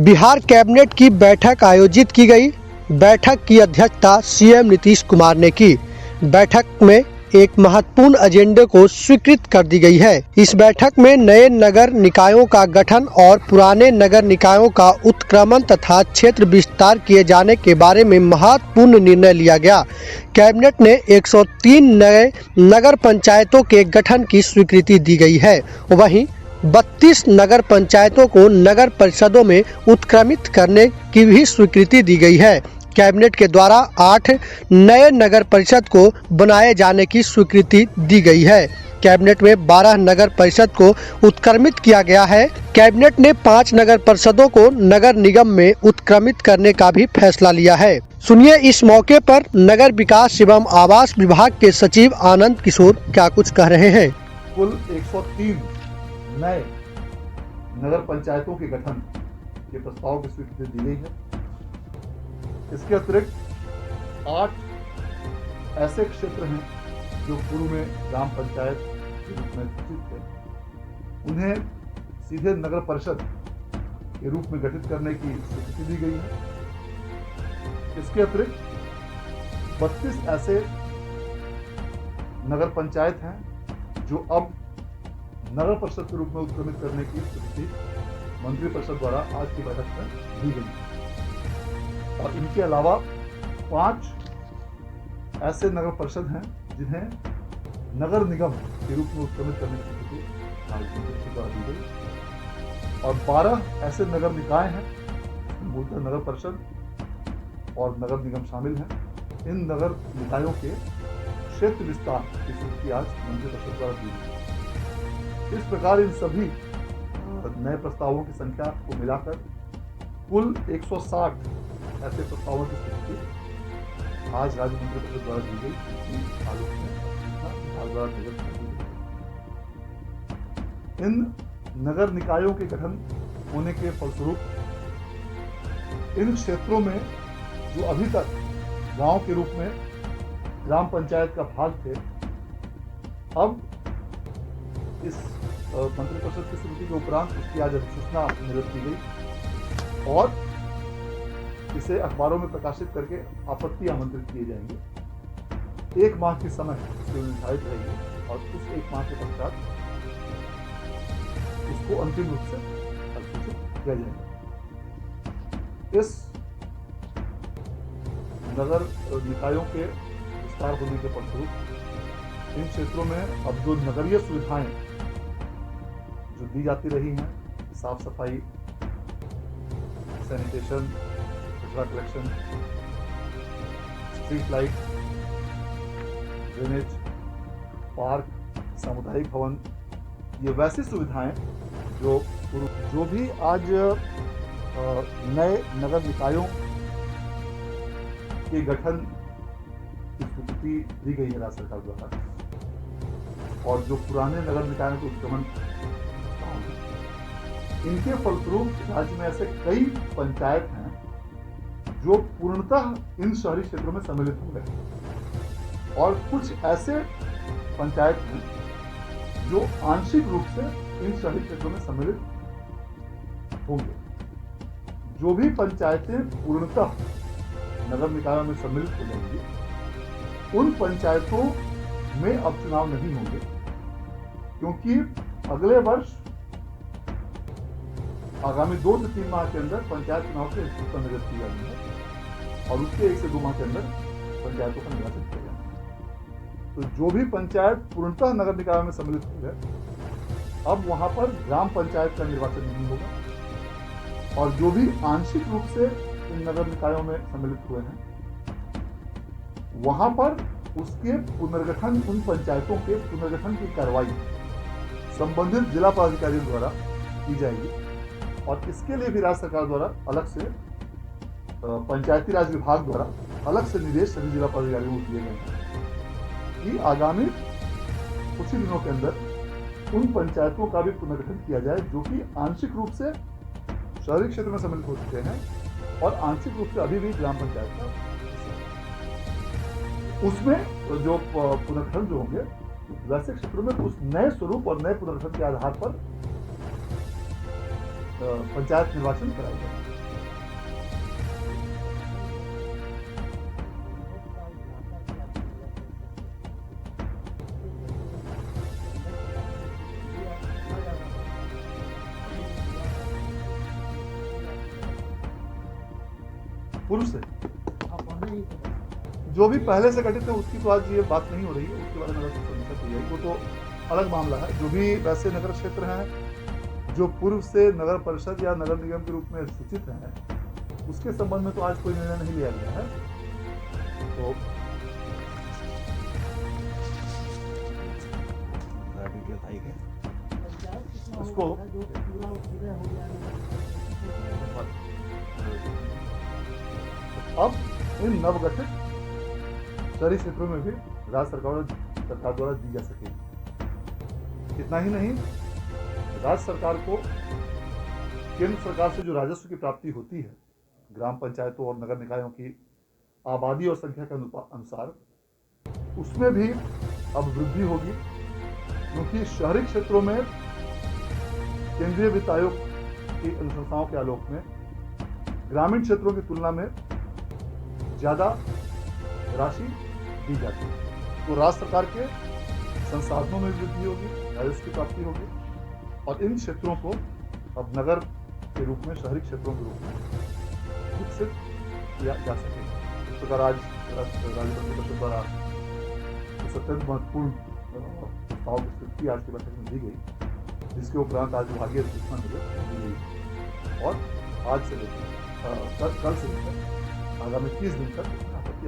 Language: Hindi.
बिहार कैबिनेट की बैठक आयोजित की गई। बैठक की अध्यक्षता सीएम नीतीश कुमार ने की। बैठक में एक महत्वपूर्ण एजेंडे को स्वीकृत कर दी गई है। इस बैठक में नए नगर निकायों का गठन और पुराने नगर निकायों का उत्क्रमण तथा क्षेत्र विस्तार किए जाने के बारे में महत्वपूर्ण निर्णय लिया गया। कैबिनेट ने 103 नए नगर पंचायतों के गठन की स्वीकृति दी गई है। वहीं 32 नगर पंचायतों को नगर परिषदों में उत्क्रमित करने की भी स्वीकृति दी गई है। कैबिनेट के द्वारा 8 नए नगर परिषद को बनाए जाने की स्वीकृति दी गई है। कैबिनेट में 12 नगर परिषद को उत्क्रमित किया गया है। कैबिनेट ने 5 नगर परिषदों को नगर निगम में उत्क्रमित करने का भी फैसला लिया है। सुनिए इस मौके पर नगर विकास एवं आवास विभाग के सचिव आनंद किशोर क्या कुछ कह रहे हैं। कुल 103 नए नगर पंचायतों के गठन के प्रस्ताव की स्वीकृति दी गई है। इसके अतिरिक्त 8 ऐसे क्षेत्र हैं जो पूर्व में ग्राम पंचायत के रूप में सूचित थे, उन्हें सीधे नगर परिषद के रूप में गठित करने की स्वीकृति दी गई है। इसके अतिरिक्त 32 ऐसे नगर पंचायत हैं जो अब नगर परिषद के रूप में उत्क्रमित करने की स्वीकृति मंत्रिपरिषद द्वारा आज की बैठक में दी गई। और इनके अलावा 5 ऐसे नगर परिषद हैं जिन्हें नगर निगम के रूप में उत्क्रमित करने की स्वीकृति आज मंत्रिपरिषद द्वारा दी गई। और 12 ऐसे नगर निकाय हैं जिसमें मूलतः नगर परिषद और नगर निगम शामिल हैं। इन नगर निकायों के क्षेत्र विस्तार की स्वीकृति आज मंत्रिपरिषद द्वारा दी गई। इस प्रकार इन सभी नए प्रस्तावों की संख्या को मिलाकर कुल 160 ऐसे प्रस्तावों की स्वीकृति आज राज्य मंत्रिपरिषद द्वारा दी गई, जिसकी आलोक में द्वारा निगम कर दी गई। इन नगर निकायों के गठन होने के फलस्वरूप इन क्षेत्रों में जो अभी तक गांव के रूप में ग्राम पंचायत का भाग थे, अब इस मंत्रिपरिषद की स्वीकृति के उपरांत उसकी आज अधिसूचना निर्गत की गई और इसे अखबारों में प्रकाशित करके आपत्ति आमंत्रित किए जाएंगे। 1 माह की समय इसके निर्धारित रहेगी और उस 1 माह के पश्चात उसको अंतिम रूप से अधिसूचित किया जाएगा। इस नगर निकायों के विस्तार होने के फलस्वरूप इन क्षेत्रों में अब जो नगरीय सुविधाएं जो दी जाती रही हैं, साफ सफाई, सैनिटेशन, कचरा collection, street light, drainage, park, सामुदायिक भवन, ये वैसी सुविधाएं जो भी आज नए नगर निकायों के गठन की स्वीकृति दी गई है राज्य सरकार द्वारा, और जो पुराने नगर निकायों के उत्क्रमण, इनके फलस्वरूप राज्य में ऐसे कई पंचायत हैं जो पूर्णतः इन शहरी क्षेत्रों में सम्मिलित हो गए और कुछ ऐसे पंचायत हैं जो आंशिक रूप से इन शहरी क्षेत्रों में सम्मिलित होंगे। जो भी पंचायतें पूर्णतः नगर निकायों में सम्मिलित हो जाएंगी, उन पंचायतों में अब चुनाव नहीं होंगे, क्योंकि अगले वर्ष आगामी 2 से 3 माह के अंदर पंचायत चुनाव की अधिसूचना निर्गत की जानी है और उसके 1 से 2 माह के अंदर पंचायतों का निर्वाचन किया जाना है। तो जो भी पंचायत पूर्णतः नगर निकायों में सम्मिलित हो गए, अब वहां पर ग्राम पंचायत का निर्वाचन नहीं होगा और जो भी आंशिक रूप से इन नगर निकायों में सम्मिलित हुए हैं, वहां पर उसके पुनर्गठन, उन पंचायतों के पुनर्गठन की कार्रवाई संबंधित जिला पदाधिकारियों द्वारा की जाएगी। और इसके लिए भी राज्य सरकार द्वारा अलग से पंचायती राज विभाग द्वारा अलग से निर्देश सभी जिला पदाधिकारियों को दिए गए हैं कि आगामी कुछ ही दिनों के अंदर उन पंचायतों का भी पुनर्गठन किया जाए जो कि आंशिक रूप से शहरी क्षेत्र में सम्मिलित हो चुके हैं और आंशिक रूप से अभी भी ग्राम पंचायत का उसमें जो पुनर्गठन जो होंगे वैसे क्षेत्रों में उस नए स्वरूप और नए पुनर्गठन के आधार पर पंचायत निर्वाचन कराया जाएगा। पूर्व से जो भी पहले से गठित है उसकी तो आज ये बात नहीं हो रही है, उसके बारे में अलग समीक्षा की जाएगी, वो तो अलग मामला है। जो भी वैसे नगर क्षेत्र हैं जो पूर्व से नगर परिषद या नगर निगम के रूप में सूचित हैं, उसके संबंध में तो आज कोई निर्णय नहीं लिया गया है। तो उसको अब इन नवगठित शहरी क्षेत्रों में भी राज्य सरकार द्वारा दी जा सकेगी। इतना ही नहीं, राज्य सरकार को केंद्र सरकार से जो राजस्व की प्राप्ति होती है ग्राम पंचायतों और नगर निकायों की आबादी और संख्या के अनुसार, उसमें भी अब वृद्धि होगी, क्योंकि शहरी क्षेत्रों में केंद्रीय वित्त आयोग की अनुशंसाओं के आलोक में ग्रामीण क्षेत्रों की तुलना में ज्यादा राशि दी जाती है। तो राज्य सरकार के संसाधनों में वृद्धि होगी, राजस्व की प्राप्ति होगी और इन क्षेत्रों को अब नगर के रूप में, शहरी क्षेत्रों के रूप में विकसित किया जा सकेगा। इस प्रकार आज राज्य परिषद द्वारा इस अत्यंत महत्वपूर्ण प्रस्ताव प्रस्तुत आज की बैठक में दी गई, जिसके उपरांत आज विभागीय सूचना दी गई और आज से लेकर कल से लेकर आगामी 30 दिन तक आपत्ति